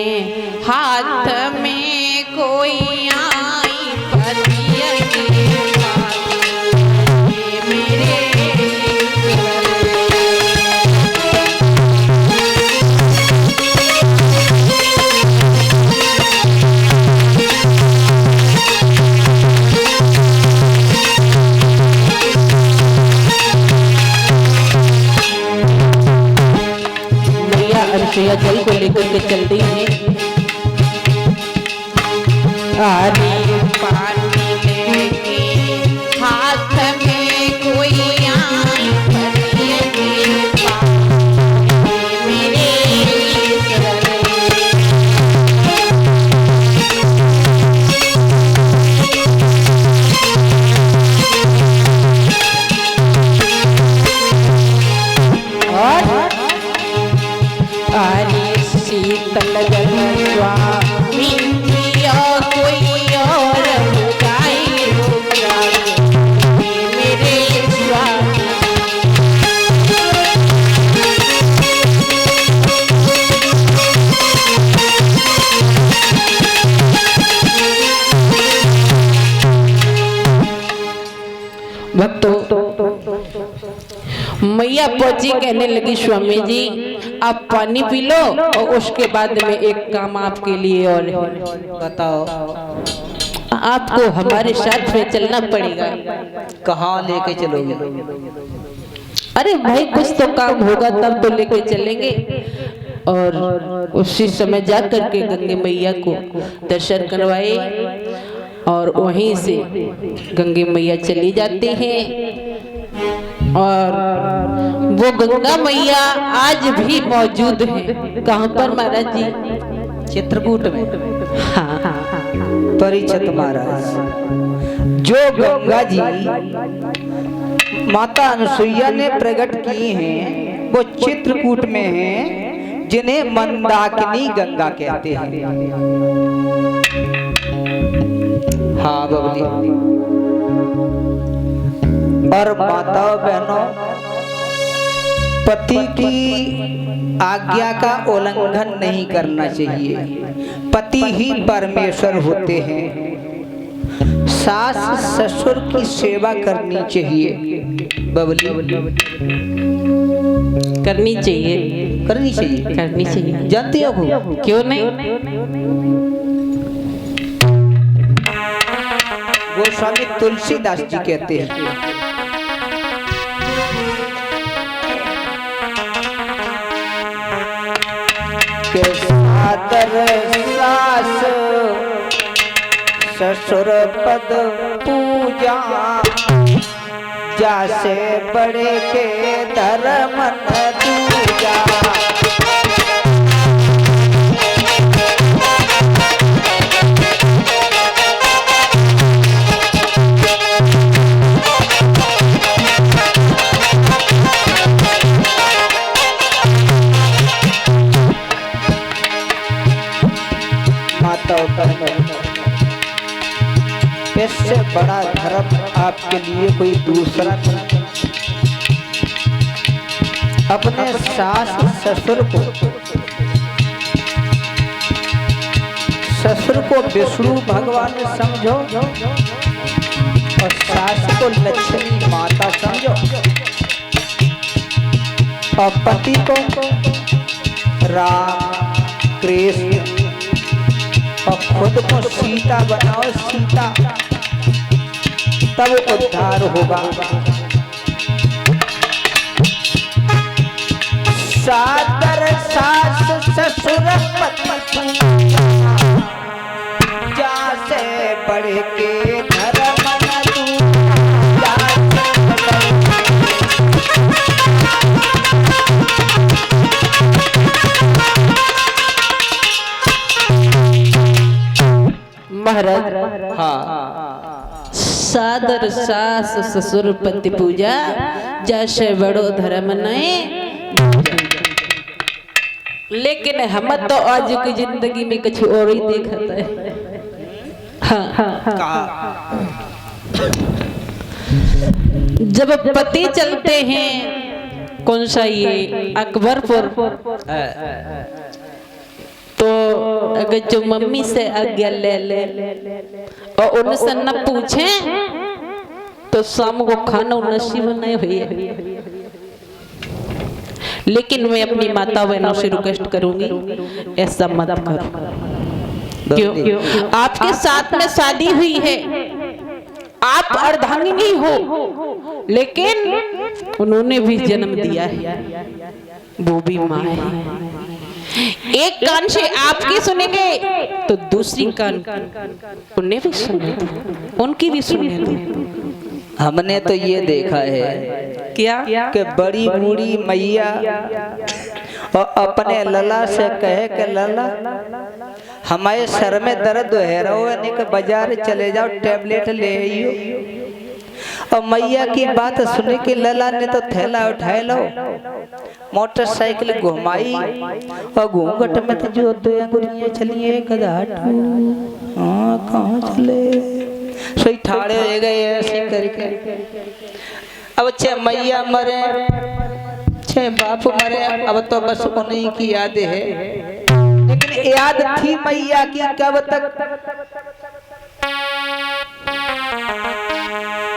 हाथ में कोई आई पतिया के मेरे मैया अनुसुईया जल को लेकर के चलती है। अरे पानी लेके हाथ में कोई आई पतिया के मेरे शीतल जल स्वामी कोई और मेरे स्वामी भक्तों मैया पहुंची, कहने लगी स्वामी जी आप पानी पी लो और उसके बाद में एक काम आपके लिए और है। बताओ। आपको हमारे साथ में चलना पड़ेगा। कहाँ लेके चलोगे? अरे भाई कुछ तो काम होगा तब तो लेके चलेंगे। और उसी समय जा करके गंगे मैया को दर्शन करवाए और वहीं से गंगे मैया चली जाती हैं। और वो गंगा मैया आज भी मौजूद है। कहाँ पर महाराज जी? चित्रकूट में। हाँ परिचित महाराज जो गंगा जी माता अनुसुईया ने प्रकट की हैं वो चित्रकूट में हैं, जिन्हें मंदाकिनी गंगा कहते हैं। हाँ बबली। और माताओं बहनों, पति की आज्ञा का उल्लंघन नहीं करना चाहिए। पति ही परमेश्वर होते हैं। सास ससुर की सेवा करनी चाहिए। बबली करनी चाहिए, करनी चाहिए, करनी चाहिए। जानती हो क्यों नहीं? गोस्वामी तुलसीदास जी कहते हैं के सादर सास ससुर पद पूजा, जासे बड़े के धर्म न दूजा। इससे बड़ा धर्म आपके लिए कोई दूसरा नहीं। अपने सास ससुर को विष्णु भगवान समझो और सास को लक्ष्मी माता समझो और पति को राम कृष्ण और खुद को सीता बनाओ, सीता, तब उद्धार होगा। सादर सास ससुर पति जासे बढ़ के धर्म न दूजा। महाराज हाँ, सादर सास ससुर पति पूजा, जैसे बड़ो धर्म नहीं। लेकिन हम तो आज की जिंदगी में कुछ और ही देखता है। हाँ। जब पति चलते हैं कौन सा ये अकबरपुर तो अगर जो मम्मी से आज्ञा ले ले और उनसे न पूछे तो शाम को खाना नसीब नहीं हुई है। लेकिन मैं अपनी माता बहनों से रिक्वेस्ट करूंगी ऐसा मत करो। क्यों? आपके साथ में शादी हुई है, आप अर्धांगिनी हो, लेकिन उन्होंने भी जन्म दिया है, वो भी माँ है। एक कान से आपकी सुनेंगे तो दूसरी कान उन्हें भी सुनने दो, उनकी भी सुनने दो। हमने तो ये देखा है क्या कि बड़ी बूढ़ी मैया और अपने लला से कहे कि लला हमारे सर में दर्द है रहो यानी कि बाजार चले जाओ टैबलेट ले आइयो। और मैया की बात सुने कि लला ने तो थैला उठाए लो, मोटरसाइकिल घुमाई और घूंघट में तो जो दो अंगुरियां चली है गधाटू। हाँ कहाँ चले सही ठाड़े हो गए ऐसे करके। अब चे मैया मरे चे बाप मरे, अब तो बस उन्हीं की याद है। लेकिन याद थी मैया की कब तक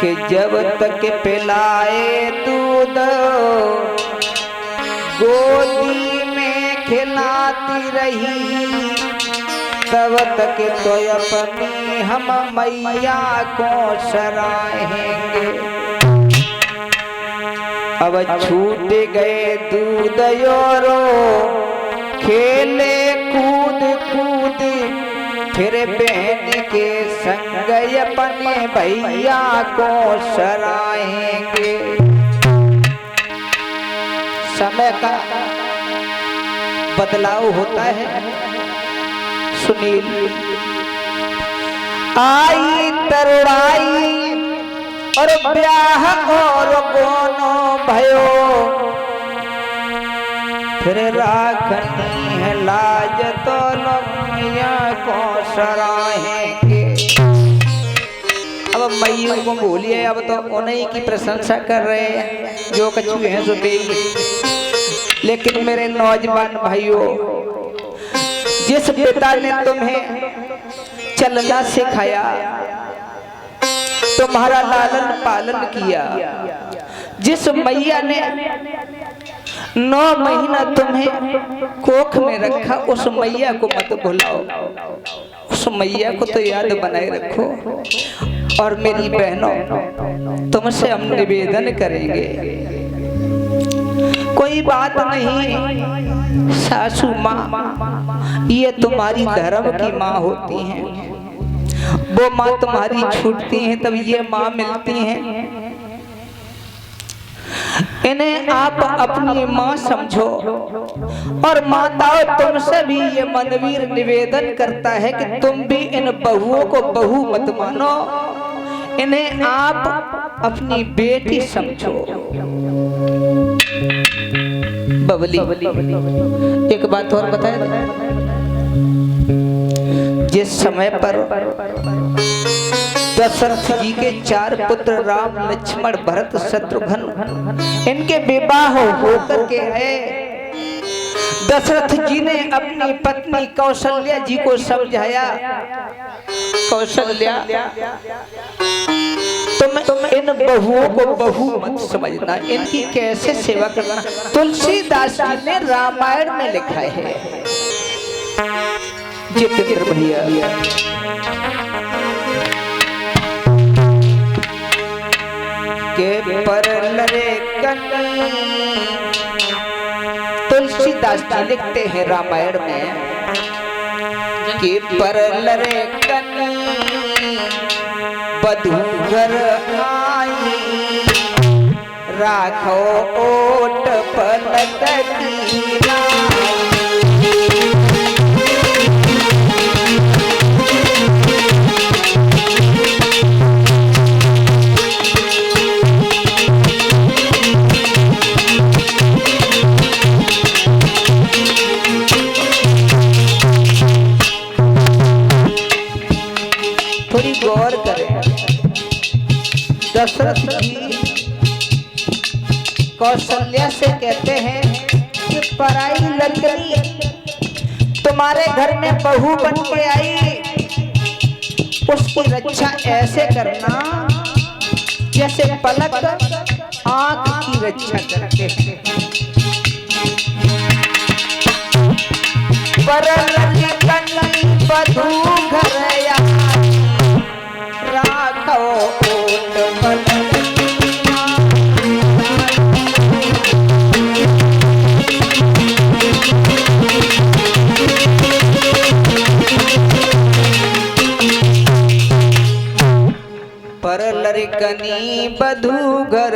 कि जब तक पिलाए दूध गोदी में खिलाती रही तब तक तो अपनी हम मैया को सराहेंगे। अब छूट गए दूध योरो खेले कूद कूद फिर बहन के संग अपने भैया को सराहेंगे। समय का बदलाव होता है। सुनील आई तरुणाई और ब्याह और गोनो भयो फिर राखनी है लाज तो मैया को सराहेंगे। अब मैया को बोलिए, अब तो उन्हीं की प्रशंसा कर रहे हैं जो कछु है सो बेई। लेकिन मेरे नौजवान भाइयों, जिस पिता ने तुम्हें चलना सिखाया, तुम्हारा लालन पालन किया, जिस मैया ने 9 महीना तुम्हें कोख में रखा, उस मैया को मत भुलाओ, उस मैया को तो याद बनाए रखो। और मेरी बहनों, तुमसे हम निवेदन करेंगे, कोई बात नहीं सासू माँ, ये तुम्हारी धर्म की माँ होती हैं, वो माँ तुम्हारी छूटती हैं तब ये माँ मिलती हैं। इन्हें आप अपनी माँ समझो। और माताओं, तुमसे भी ये मनवीर निवेदन करता है कि तुम भी इन बहुओं को बहू मत मानो, इन्हें आप अपनी बेटी समझो। बबली, एक बात और बताए, जिस समय पर दशरथ जी के 4 पुत्र राम लक्ष्मण भरत शत्रुघ्न इनके विवाह होकर के आए, दशरथ जी ने अपनी पत्नी कौशल्या जी को समझाया, कौशल्या तुम इन बहुओं को बहू मत समझना, इनकी कैसे सेवा करना। तुलसीदास जी ने रामायण में लिखा है। जितेंद्र भैया, के पर लरे कनी, तुलसीदास जी लिखते हैं रामायण में कि पर लरे कनी बधू घर आई राखो ओट पलक की राई। थोड़ी गौर करें, दशरथ जी कौशल्या से कहते हैं कि पराई लड़की तो तुम्हारे घर में बहू बन के आई, उसकी रक्षा ऐसे करना जैसे पलक आंख की रक्षा करते हैं। परललिकनी बधू घर आई, राखो ओट पलक। परलरिकनी बधू घर